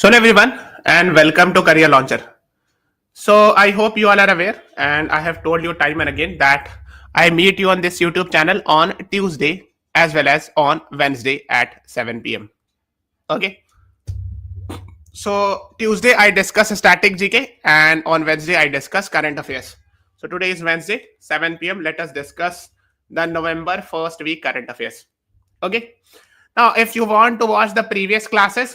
So hello everyone and welcome to Career Launcher. So I hope you all are aware and I have told you time and again that I meet you on this YouTube channel on Tuesday as well as on Wednesday at 7 p.m. Okay. So Tuesday I discuss static GK and on Wednesday I discuss current affairs. So today is Wednesday 7 p.m. Let us discuss the November first week current affairs. Okay. Now if you want to watch the previous classes,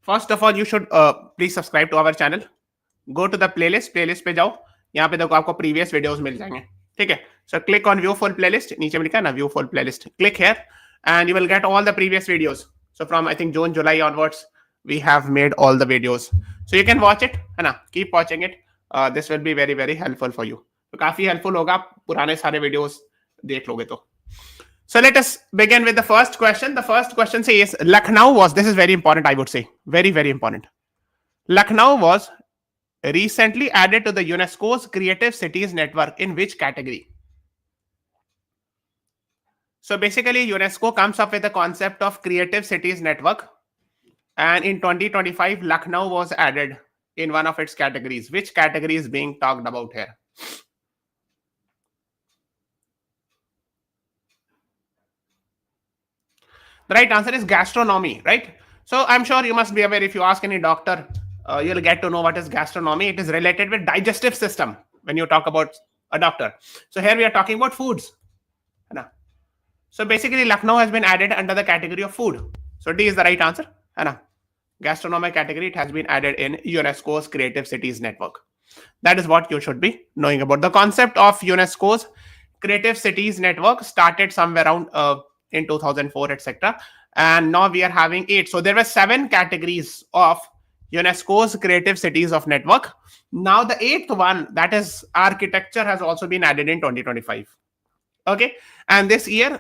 first of all you should please subscribe to our channel. Go to the playlist पे जाओ. यहाँ पे देखो आपको previous videos मिल जाएंगे. ठीक है. So click on view full playlist. नीचे में लिखा है ना view full playlist. Click here and you will get all the previous videos. So from I think June July onwards we have made all the videos. So you can watch it, है ना. Keep watching it. This will be very very helpful for you. तो काफी helpful होगा. पुराने सारे videos देख लोगे तो. So let us begin with the first question. The first question says Lucknow was, this is very important, I would say, very, very important. Lucknow was recently added to the UNESCO's Creative Cities Network in which category? So basically UNESCO comes up with the concept of Creative Cities Network, and in 2025 Lucknow was added in one of its categories. Which category is being talked about here? The right answer is gastronomy, right? So I'm sure you must be aware, if you ask any doctor, you'll get to know what is gastronomy. It is related with digestive system when you talk about a doctor. So here we are talking about foods. So basically Lucknow has been added under the category of food. So D is the right answer. Gastronomy category, it has been added in UNESCO's Creative Cities Network. That is what you should be knowing about. The concept of UNESCO's Creative Cities Network started somewhere around in 2004, etc. And now we are having 8. So there were 7 categories of UNESCO's Creative Cities of Network. Now the 8th one, that is architecture, has also been added in 2025. Okay. And this year,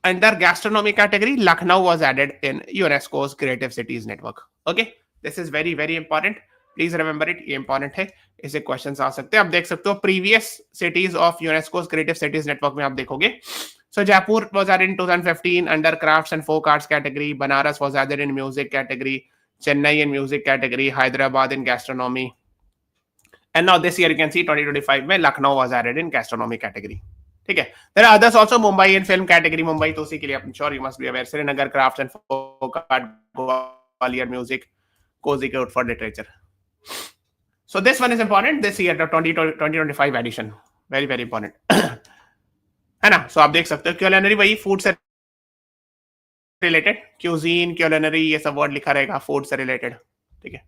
under gastronomy category, Lucknow was added in UNESCO's Creative Cities Network. Okay. This is very, very important. Please remember it. ये important है. इसे questions आ सकते हैं. आप देख सकते हो previous cities of UNESCO's Creative Cities Network में आप देखोगे. So Jaipur was added in 2015 under crafts and folk arts category. Banaras was added in music category. Chennai in music category. Hyderabad in gastronomy. And now this year you can see 2025 में Lucknow was added in gastronomy category. ठीक है. There are others also. Mumbai in film category. Mumbai तो उसी के लिए I'm sure you must be aware. Srinagar crafts and folk art. Gwalior music. Kozhikode for literature. So this one is important. This year the 2025 edition. Very very important. है ना. सो आप देख सकते हो क्यूलिनरी वही फूड से रिलेटेड. क्यूजीन, क्यूलिनरी, ये सब वर्ड लिखा रहेगा फूड से रिलेटेड. ठीक है.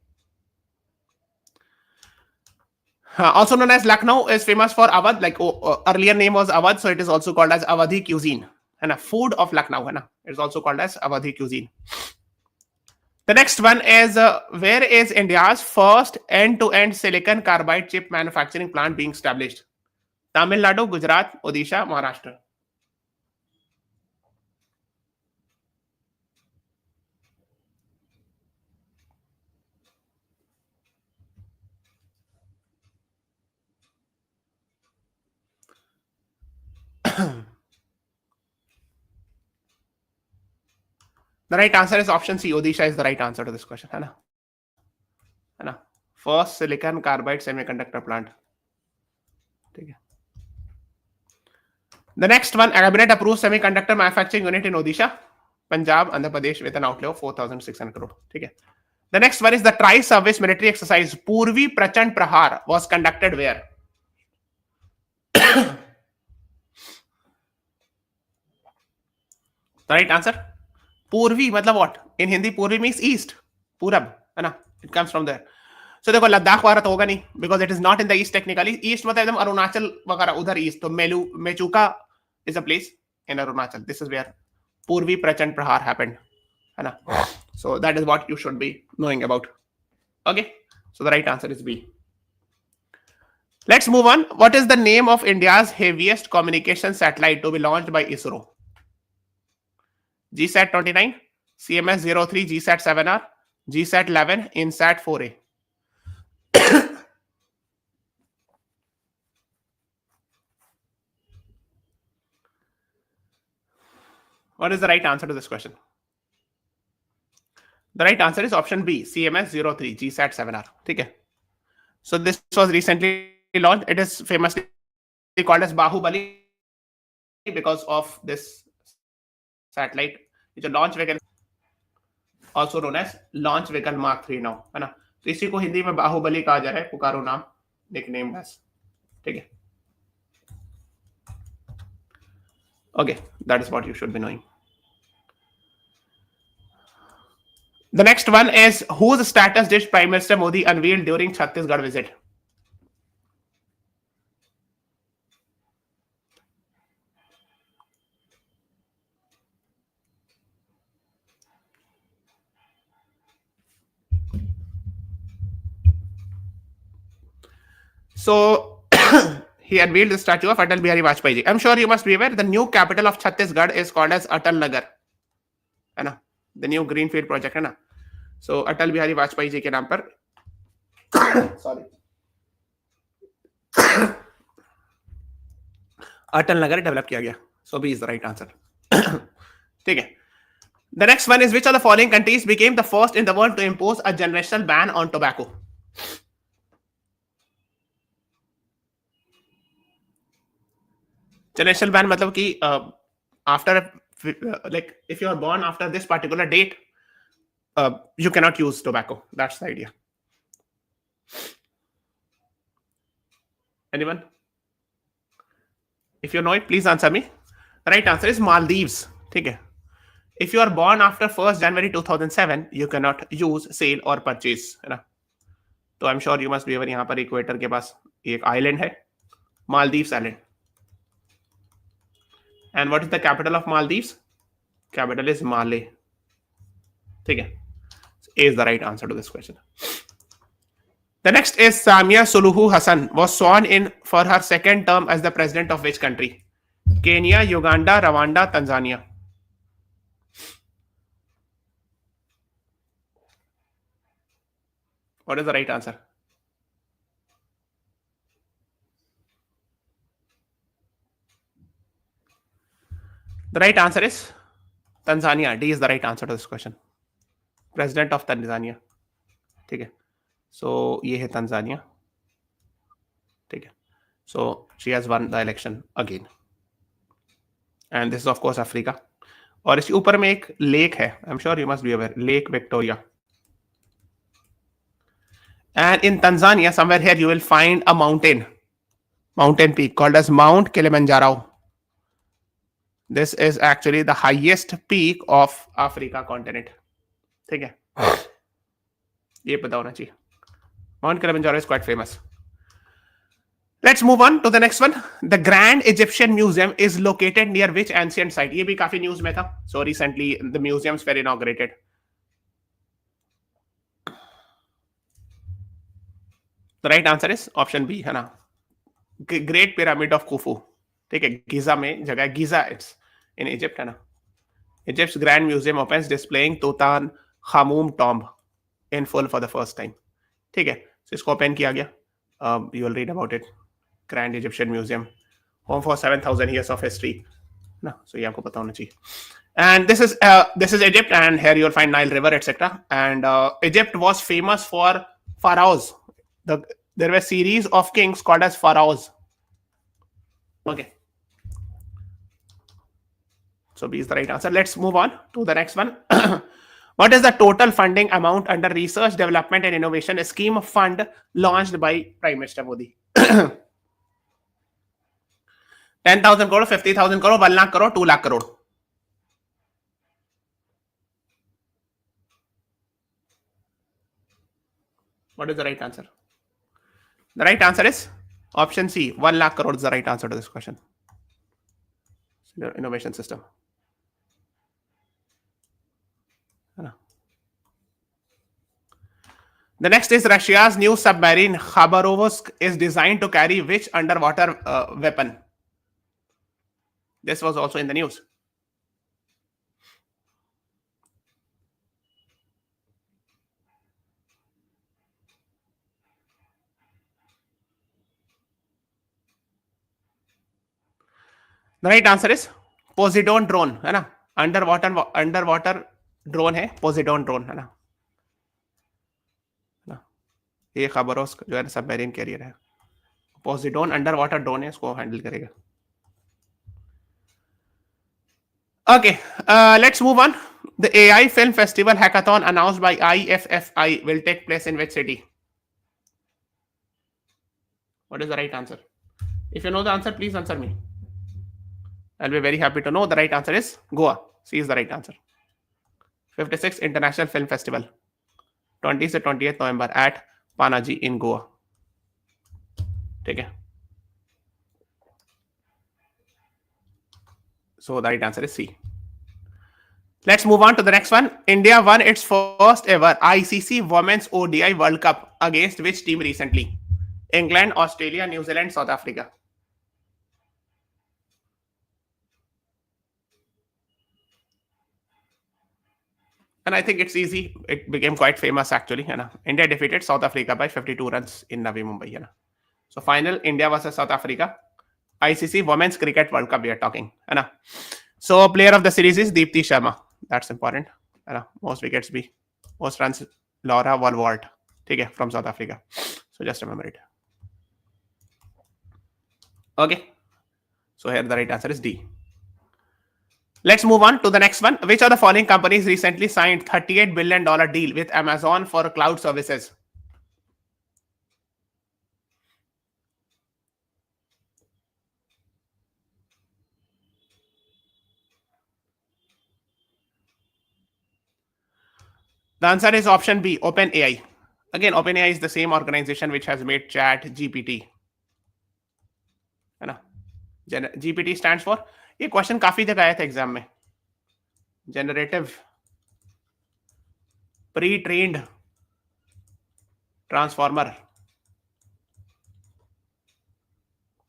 Also known as Lucknow is famous for Awadh. Like earlier name was Awadh, so it is also called as Awadhi cuisine. है ना. Food of Lucknow, है ना. It is also called as Awadhi cuisine. The next one is where is India's first end-to-end silicon carbide chip manufacturing plant being established? Tamil Nadu, Gujarat, Odisha, Maharashtra. The right answer is option C. Odisha is the right answer to this question. है ना. First silicon carbide semiconductor plant. ठीक है. The next one, cabinet approved semiconductor manufacturing unit in Odisha, Punjab, Andhra Pradesh with an outlay of 4,600 crore. ठीक है. The next one is the tri-service military exercise Purvi Prachand Prahar was conducted where? The right answer, Purvi मतलब what? In Hindi Purvi means east. Purab, है ना. It comes from there. So देखो लद्दाख वगैरह तो होगा नहीं because it is not in the east technically. East मतलब एकदम अरुणाचल वगैरह उधर east. तो Mechuka is a place in Arunachal. This is where Purvi Prachand Prahar happened. है ना. So that is what you should be knowing about. Okay. So the right answer is B. Let's move on. What is the name of India's heaviest communication satellite to be launched by ISRO? GSAT 29, CMS 03, GSAT 7R, GSAT 11, INSAT 4A. What is the right answer to this question? The right answer is option B, CMS 03 GSAT 7R. ठीक है. So this was recently launched. It is famously called as Bahubali because of this satellite, which is launch vehicle, also known as launch vehicle Mark 3 now, है ना. तो इसी को हिंदी में बाहुबली कहा जा रहा है, पुकारो नाम, निकनेम एज. ठीक है. Okay, that is what you should be knowing. The next one is, whose status did Prime Minister Modi unveil during Chhattisgarh visit? So he unveiled the statue of Atal Bihari Vajpayee ji. I'm sure you must be aware the new capital of Chhattisgarh is called as Atal Nagar, है ना. The new greenfield project है ना. So Atal Bihari Vajpayee ji के नाम पर sorry Atal Nagar develop किया गया. So B is the right answer. ठीक है. The next one is, which of the following countries became the first in the world to impose a generational ban on tobacco? Generational ban मतलब कि after like if you are born after this particular date, you cannot use tobacco. That's the idea. Anyone? If you know it, please answer me. The right answer is Maldives. ठीक है. If you are born after 1st January 2007, you cannot use, sale or purchase, है ना. तो I'm sure you must be aware, यहाँ पर equator के पास एक island है, Maldives Island. And what is the capital of Maldives? Capital is Malé. ठीक है. A is the right answer to this question. The next is Samia Suluhu Hassan was sworn in for her second term as the president of which country? Kenya, Uganda, Rwanda, Tanzania. What is the right answer? The right answer is Tanzania. D is the right answer to this question. President of Tanzania. ठीक है. So ये है Tanzania. ठीक है. So she has won the election again. And this is of course Africa. और इसके ऊपर में एक लेक है. I'm sure you must be aware. Lake Victoria. And in Tanzania, somewhere here, you will find a mountain peak called as Mount Kilimanjaro. This is actually the highest peak of Africa continent. ठीक है. ये पता होना चाहिए. Mount Kilimanjaro is quite famous. Let's move on to the next one. The Grand Egyptian Museum is located near which ancient site? ये भी काफी news में था. So recently the museums were inaugurated. The right answer is option B, है ना. Great Pyramid of Khufu. ठीक है. गिजा में जगह गिजा, it's in Egypt, है ना. Egypt's Grand Museum opens displaying Tutankhamun tomb in full for the first time. ठीक है. So इसको open किया गया. You will read about it. Grand Egyptian Museum, home for 7,000 years of history. ना. So ये आपको पता होना चाहिए. And this is Egypt, and here you will find Nile River, etc. And Egypt was famous for pharaohs. There were series of kings called as pharaohs. Okay. So B is the right answer. Let's move on to the next one. What is the total funding amount under Research, Development and Innovation Scheme Fund launched by Prime Minister Modi? 10,000 crore, 50,000 crore, 1 lakh crore, 2 lakh crore. What is the right answer? The right answer is option C. 1 lakh crore is the right answer to this question. Innovation system. The next is Russia's new submarine Khabarovsk is designed to carry which underwater weapon? This was also in the news. The right answer is Poseidon drone, है ना. Underwater drone है, Poseidon drone, है ना. ये खबरों जो है submarine career है, पोजिडोन अंडर वाटर ड्रोन है, इसको हैंडल करेगा. Okay, let's move on. The AI Film Festival Hackathon announced by IFFI will take place in which city? What is the right answer? If you know the answer, please answer me. I'll be very happy to know. The right answer is Goa. C is the right answer. 56th International Film Festival, 20 से 28 November at Panaji in Goa. ठीक है. So the right answer is C. Let's move on to the next one. India won its first ever ICC Women's ODI World Cup against which team recently? England, Australia, New Zealand, South Africa. And I think it's easy. It became quite famous actually. India defeated South Africa by 52 runs in Navi Mumbai. So final India versus South Africa. ICC Women's Cricket World Cup we are talking. So player of the series is Deepti Sharma. That's important. Most wickets be. Most runs Laura Walwart. Okay, from South Africa. So just remember it. Okay. So here the right answer is D. Let's move on to the next one. Which of the following companies recently signed $38 billion deal with Amazon for cloud services? The answer is option B, OpenAI. Again, OpenAI is the same organization which has made Chat GPT. है ना? GPT stands for, ये question काफी जगह आया था exam में. Generative pre-trained transformer.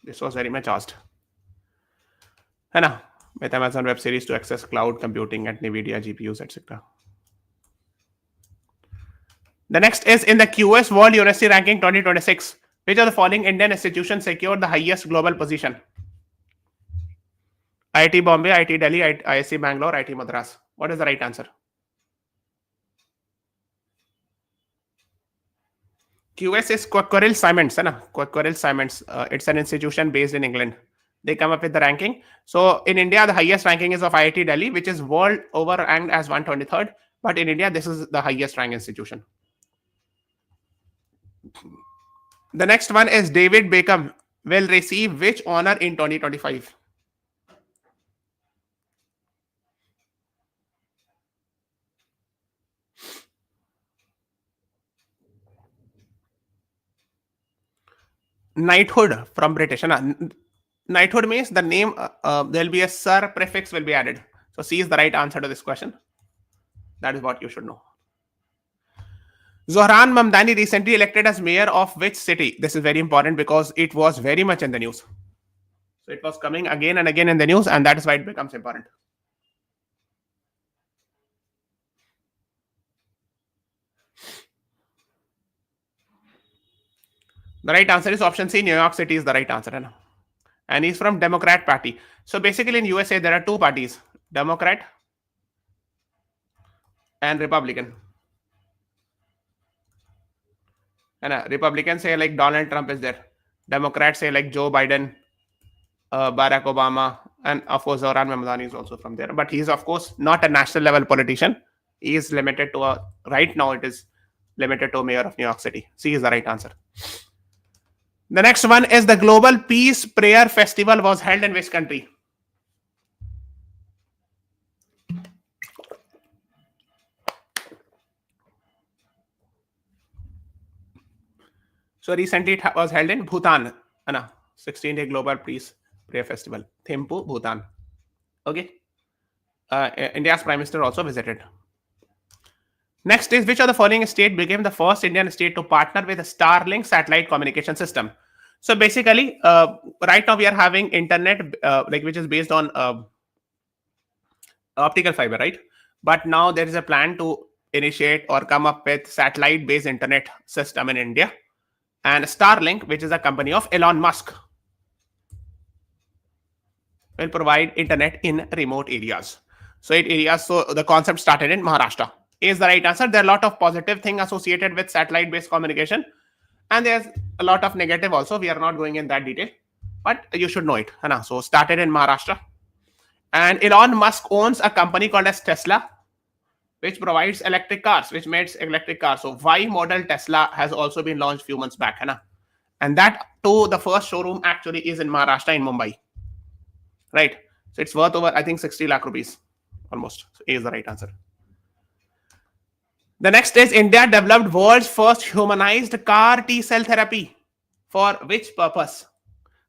This was very much asked. है ना? With Amazon Web Series to access cloud computing at NVIDIA GPUs, etc. The next is in the QS World University Ranking 2026. Which of the following Indian institutions secured the highest global position? IIT Bombay, IIT Delhi, IISc Bangalore, IIT Madras. What is the right answer? QS is Quecquerel Simons. Quecquerel Simons. It's an institution based in England. They come up with the ranking. So in India, the highest ranking is of IIT Delhi, which is world over ranked as 123rd. But in India, this is the highest ranked institution. The next one is David Beckham will receive which honor in 2025? Knighthood from British. Knighthood means the name, there will be a sir prefix will be added. So C is the right answer to this question. That is what you should know. Zohran Mamdani recently elected as mayor of which city? This is very important because it was very much in the news. So it was coming again and again in the news, and that is why it becomes important. The right answer is option C, New York City is the right answer. And he's from Democrat Party. So basically in USA, there are two parties, Democrat and Republican. And Republicans say like Donald Trump is there. Democrats say like Joe Biden, Barack Obama, and of course Zohran Mamdani is also from there. But he is of course not a national level politician. He is limited to right now it is limited to mayor of New York City. C is the right answer. The next one is the Global Peace Prayer Festival was held in which country? So recently it was held in Bhutan. 16-day Global Peace Prayer Festival. Thimphu, Bhutan. Okay. India's Prime Minister also visited. Next is which of the following state became the first Indian state to partner with a Starlink satellite communication system? So basically, right now we are having internet which is based on optical fiber, right? But now there is a plan to initiate or come up with satellite-based internet system in India. And Starlink, which is a company of Elon Musk, will provide internet in remote areas. So the concept started in Maharashtra. Is the right answer. There are a lot of positive things associated with satellite-based communication. And there's a lot of negative also. We are not going in that detail, but you should know it. So started in Maharashtra. And Elon Musk owns a company called as Tesla, which provides electric cars, which makes electric cars. So Y model Tesla has also been launched few months back. And that too, the first showroom actually is in Maharashtra in Mumbai. Right. So it's worth over, I think, 60 lakh rupees almost. So A is the right answer. The next is India developed world's first humanized CAR T cell therapy. For which purpose?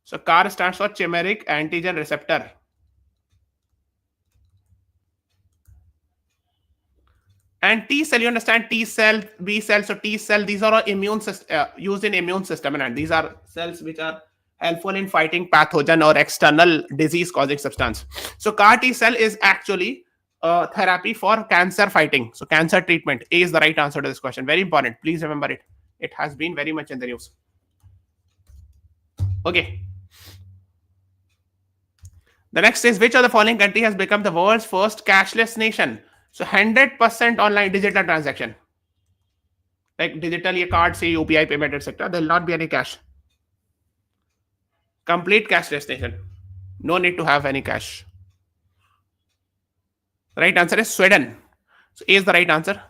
So CAR stands for chimeric antigen receptor. And T cell, you understand T cell, B cell, so T cell, these are all immune used in immune system, and these are cells which are helpful in fighting pathogen or external disease causing substance. So CAR T cell is actually therapy for cancer fighting. So cancer treatment. A is the right answer to this question. Very important. Please remember it. It has been very much in the news. Okay. The next is which of the following country has become the world's first cashless nation? So 100% online digital transaction. Like digital ye card say UPI payment etc. There will not be any cash. Complete cashless nation. No need to have any cash. The right answer is Sweden. So A is the right answer.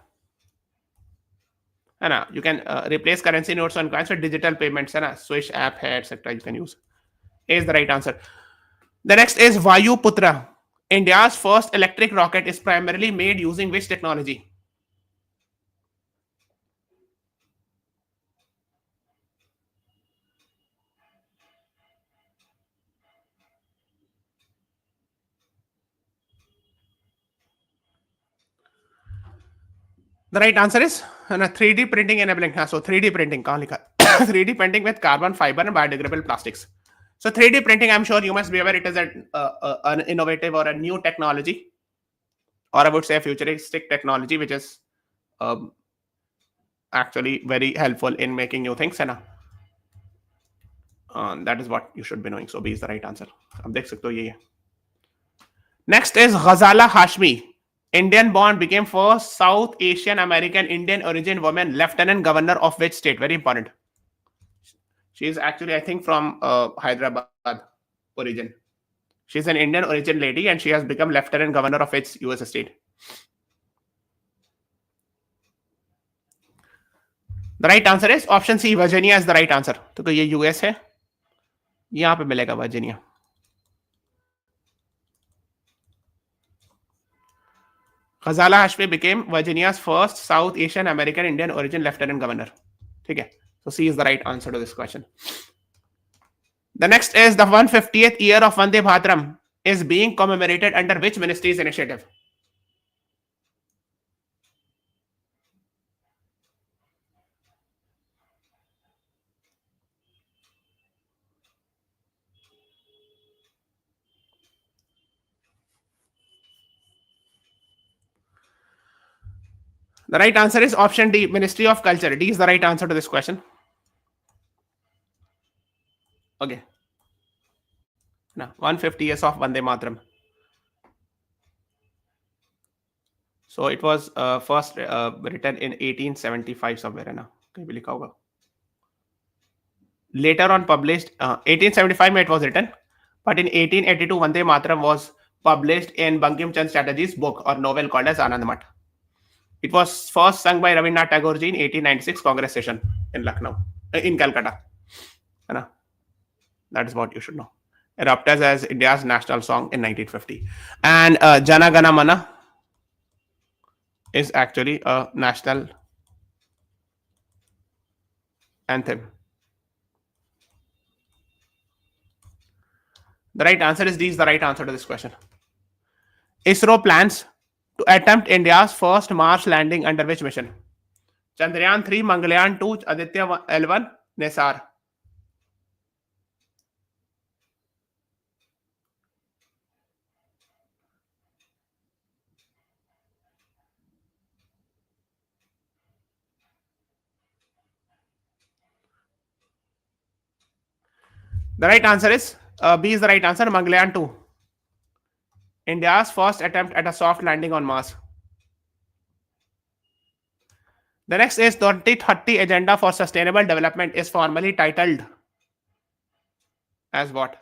And you can replace currency notes on coins with digital payments. And Swish app hai etc. You can use. A is the right answer. The next is Vayu Putra. India's first electric rocket is primarily made using which technology? The right answer is 3D printing enabling. So 3D printing, 3D printing with carbon fiber and biodegradable plastics. So 3D printing, I'm sure you must be aware, it is an innovative or a new technology, or I would say a futuristic technology, which is actually very helpful in making new things. And that is what you should be knowing. So B is the right answer. Next is Ghazala Hashmi. Indian born, became first South Asian American Indian origin woman lieutenant governor of which state? Very important. She is actually, I think, from Hyderabad origin. She's an Indian origin lady and she has become lieutenant governor of its US state. The right answer is option C, Virginia is the right answer. तो ये US है, यहाँ पे मिलेगा Virginia. Ghazala Hashmi became Virginia's first South Asian American Indian origin lieutenant governor. ठीक है. So C is the right answer to this question. The next is the 150th year of Vande Bhataram is being commemorated under which ministry's initiative? The right answer is option D, Ministry of Culture. D is the right answer to this question. Okay. Now, 150 years of Vande Mataram. So it was first written in 1875 somewhere. Later on published, 1875 it was written, but in 1882 Vande Mataram was published in Bankim Chand Chatterjee's book or novel called as Anand Math. It was first sung by Rabindranath Tagore ji in 1896 Congress session in Lucknow, in Calcutta. That is what you should know. Erupted as India's national song in 1950. And Jana Gana Mana is actually a national anthem. The right answer is D is the right answer to this question. ISRO plans to attempt India's first Mars landing under which mission? Chandrayaan 3, Mangalyaan 2, Aditya L1, Nesar. The right answer is B is the right answer, Mangalyaan 2. India's first attempt at a soft landing on Mars. The next is 2030 Agenda for Sustainable Development is formally titled as what?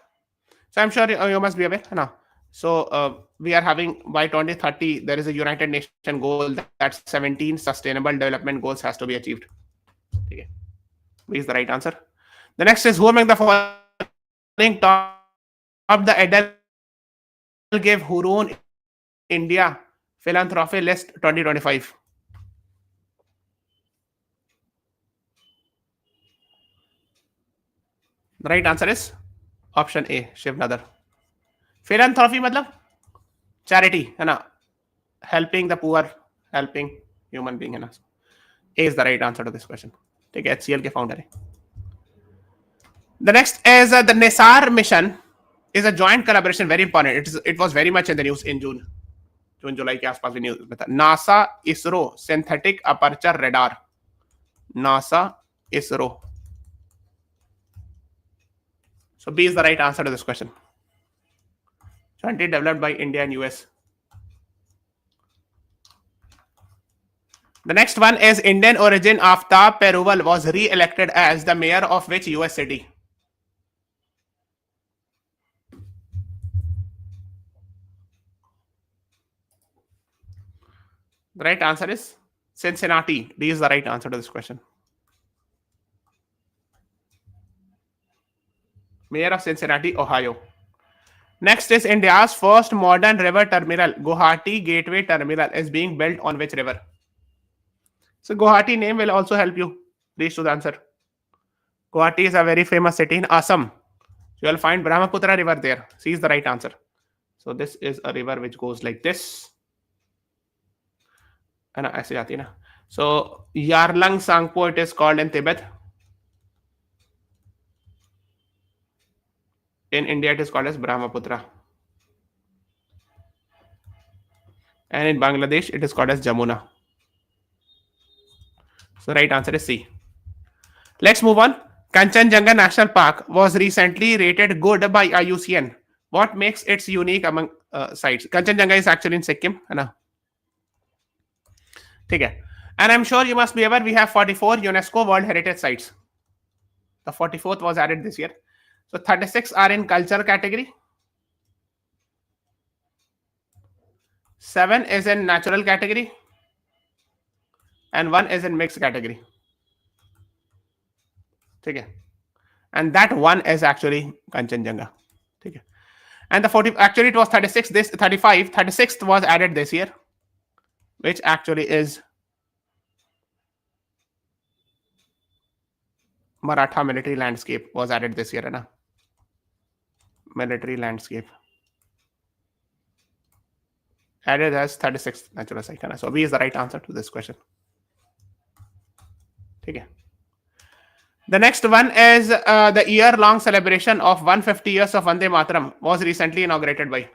So I'm sure you must be aware. No. So we are having by 2030 there is a United Nation goal that 17 sustainable development goals has to be achieved. Okay. B is the right answer. The next is who among the following top the Adele give Hurun India philanthropy list 2025? The right answer is option A, Shiv Nadar. Philanthropy मतलब charity है ना, helping the poor, helping human being है ना. A is the right answer to this question. ठीक है, HCL के founder है. The next is the Nisar mission is a joint collaboration, very important. It was very much in the news in जून जुलाई के आसपास भी news में था. NASA ISRO synthetic aperture radar. NASA ISRO. So B is the right answer to this question. Jointly developed by India and US. The next one is Indian origin Aftab Peruval was re-elected as the mayor of which US city? The right answer is Cincinnati. D is the right answer to this question. Mayor of Cincinnati, Ohio. Next is India's first modern river terminal, Guwahati Gateway Terminal, is being built on which river? So Guwahati name will also help you reach to the answer. Guwahati is a very famous city in Assam. You will find Brahmaputra river there. C is the right answer. So this is a river which goes like this. है ना, ऐसे जाती है ना. So Yarlang Sangpo it is called in Tibet. In India it is called as Brahmaputra. And in Bangladesh it is called as Jamuna. So right answer is C. Let's move on. Kanchenjunga National Park was recently rated good by IUCN. What makes it unique among sites? Kanchenjunga is actually in Sikkim, है ना? ठीक है. And I'm sure you must be aware we have 44 UNESCO World Heritage Sites. The 44th was added this year. So 36 are in culture category. 7 is in natural category. And 1 is in mixed category. ठीक है. And that one is actually Kanchenjunga. ठीक है. And the 40, actually it was 36, this 35, 36th was added this year, which actually is Maratha military landscape was added this year, na? Military landscape added as 36th natural site, na? So B is the right answer to this question. Okay. The next one is the year-long celebration of 150 years of Vande Mataram was recently inaugurated by.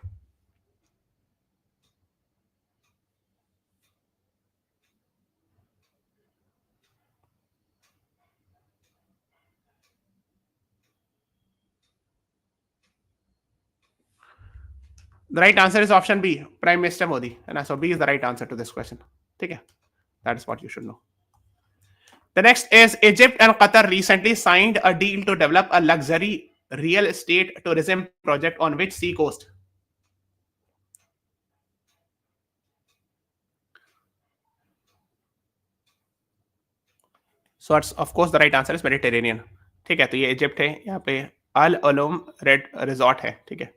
The right answer is option B, Prime Minister Modi. And so B is the right answer to this question. Okay. That is what you should know. The next is Egypt and Qatar recently signed a deal to develop a luxury real estate tourism project on which sea coast? So it's, of course the right answer is Mediterranean. ठीक है, तो ये Egypt है, यहाँ पे अल अलुम red resort है. ठीक है,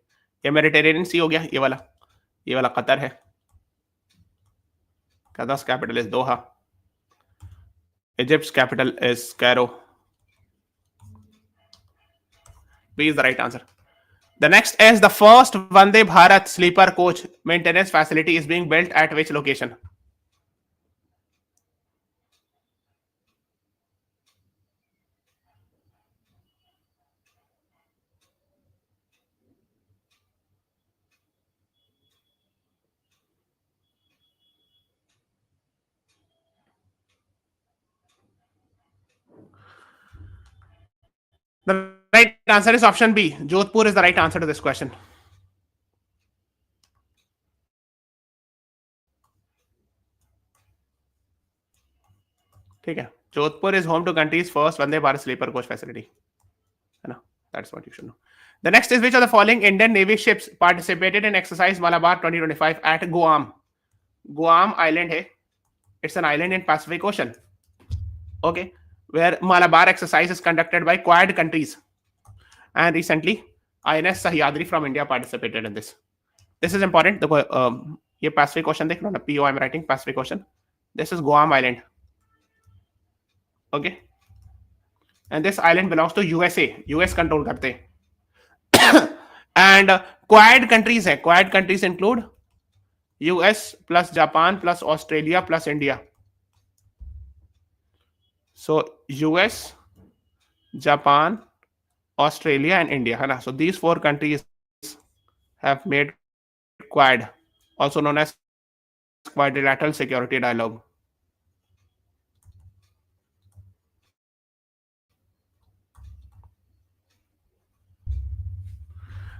ये मेडिटेरेनियन सी हो गया. ये वाला कतर है. Qatar's capital is Doha. Egypt's capital is Cairo. B is the right answer. The next is the first Vande Bharat sleeper coach maintenance facility is being built at which location? The right answer is option B. Jodhpur is the right answer to this question. ठीक है. Jodhpur is home to country's first Vande Bharat sleeper coach facility. है ना? That's what you should know. The next is which of the following Indian Navy ships participated in exercise Malabar 2025 at Guam? Guam Island है. It's an island in Pacific Ocean. Okay, where Malabar exercise is conducted by Quad countries. And recently, INS Sahyadri from India participated in this. This is important. ये Pacific Ocean देख लो ना. PO I'm writing Pacific Ocean. This is Guam Island. Okay. And this island belongs to USA. US control करते हैं. And Quad countries है. Quad countries include US plus Japan plus Australia plus India. So US, Japan, Australia and India. है ना? So these four countries have made Quad, also known as Quadrilateral Security Dialogue.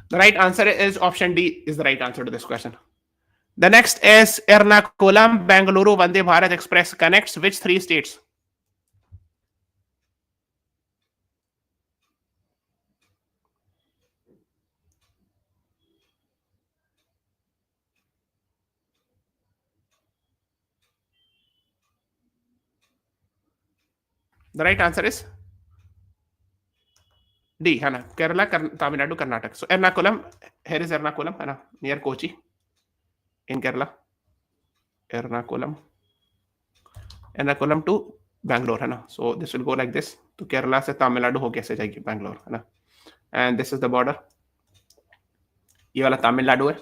The right answer is option D is the right answer to this question. The next is Ernakulam Bengaluru Vande Bharat Express connects which three states? The right answer is D, है ना? Kerala, Tamil Nadu, Karnataka. So Ernakulam, here is Ernakulam, है ना? Near Kochi in Kerala. Ernakulam to Bangalore, है ना? So this will go like this. तो Kerala से Tamil Nadu होके ऐसे जाएगी Bangalore, है ना? And this is the border. ये वाला Tamil Nadu है.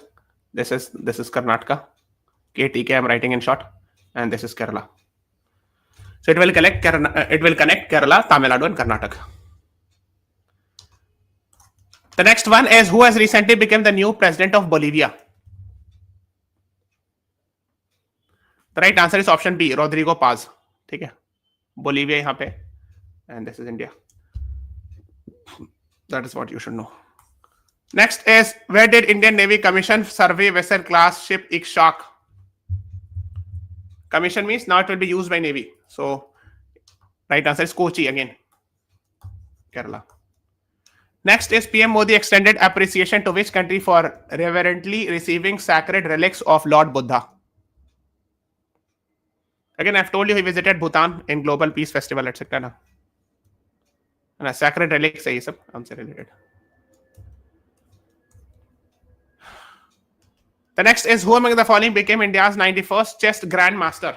This is Karnataka. KTK I'm writing in short. And this is Kerala. So it will connect Kerala, Tamil Nadu and Karnataka. The next one is who has recently become the new president of Bolivia? The right answer is option B, Rodrigo Paz. ठीक है, Bolivia यहाँ पे, and this is India. That is what you should know. Next is where did Indian Navy commission survey vessel class ship Ikshak? Commission means now it will be used by Navy. So right answer is Kochi again, Kerala. Next is PM Modi extended appreciation to which country for reverently receiving sacred relics of Lord Buddha? Again, I've told you he visited Bhutan in Global Peace Festival, etc. ना sacred relics है ये सब हमसे related. The next is who among the following became India's 91st chess grandmaster?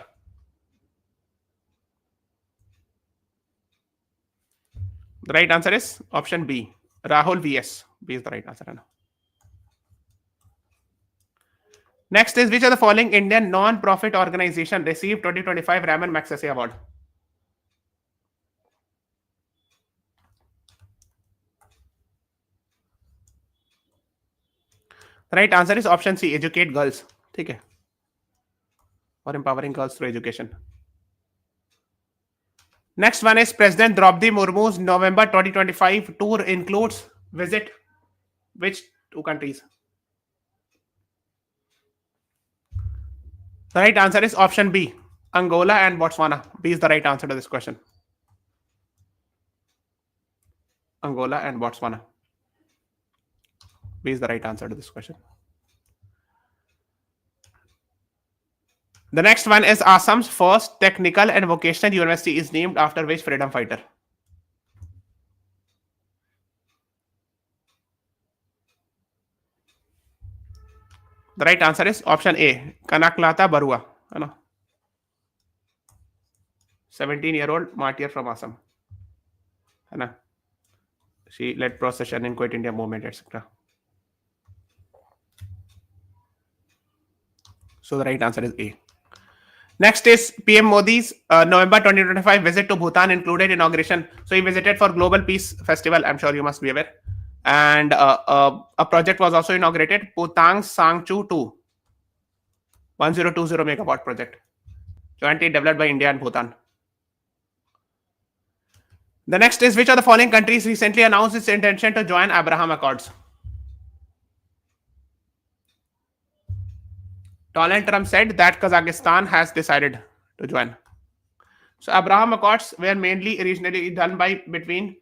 The right answer is option B, Rahul VS. B is the right answer. Next is which of the following Indian non-profit organization received 2025 Raman Magsaysay Award? The right answer is option C, Educate Girls. ठीक है, or empowering girls through education. Next one is President Draupadi Murmu's November 2025 tour includes visit which two countries? The right answer is option B, Angola and Botswana. B is the right answer to this question. Angola and Botswana. B is the right answer to this question. The next one is Assam's first technical and vocational university is named after which freedom fighter? The right answer is option A, Kanaklata Barua. 17-year-old martyr from Assam. She led procession in Quit India movement, etc. So the right answer is A. Next is PM Modi's November 2025 visit to Bhutan included inauguration. So he visited for Global Peace Festival. I'm sure you must be aware. And a project was also inaugurated, Putang Sangchu 2, 1020 megawatt project, jointly developed by India and Bhutan. The next is which of the following countries recently announced its intention to join Abraham Accords? Donald Trump said that Kazakhstan has decided to join. So Abraham Accords were mainly originally done by between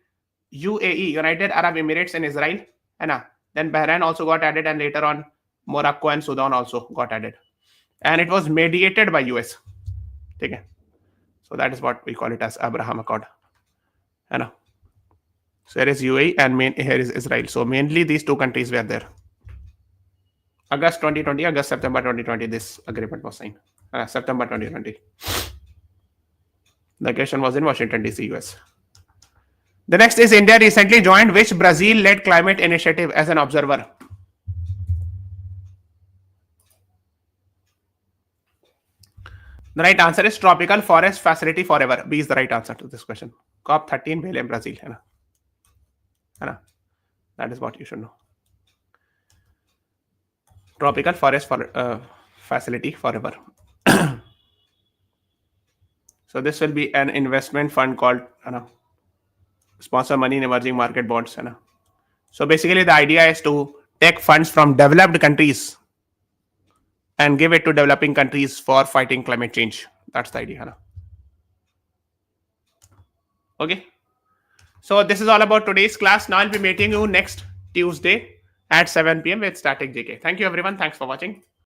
UAE, United Arab Emirates, and Israel. And then Bahrain also got added, and later on Morocco and Sudan also got added. And it was mediated by US. Okay. So that is what we call it as Abraham Accord. So here is UAE and here is Israel. So mainly these two countries were there. August 2020, September 2020, this agreement was signed. September 2020. The occasion was in Washington, D.C., US. The next is India recently joined which Brazil-led climate initiative as an observer? The right answer is Tropical Forest Facility Forever. B is the right answer to this question. COP13 Bale in Brazil. That is what you should know. Tropical Forest Facility Forever. So this will be an investment fund called sponsor money in emerging market bonds. So basically the idea is to take funds from developed countries and give it to developing countries for fighting climate change. That's the idea. Okay. So this is all about today's class. Now I'll be meeting you next Tuesday at 7 p.m. with Static JK. Thank you everyone. Thanks for watching.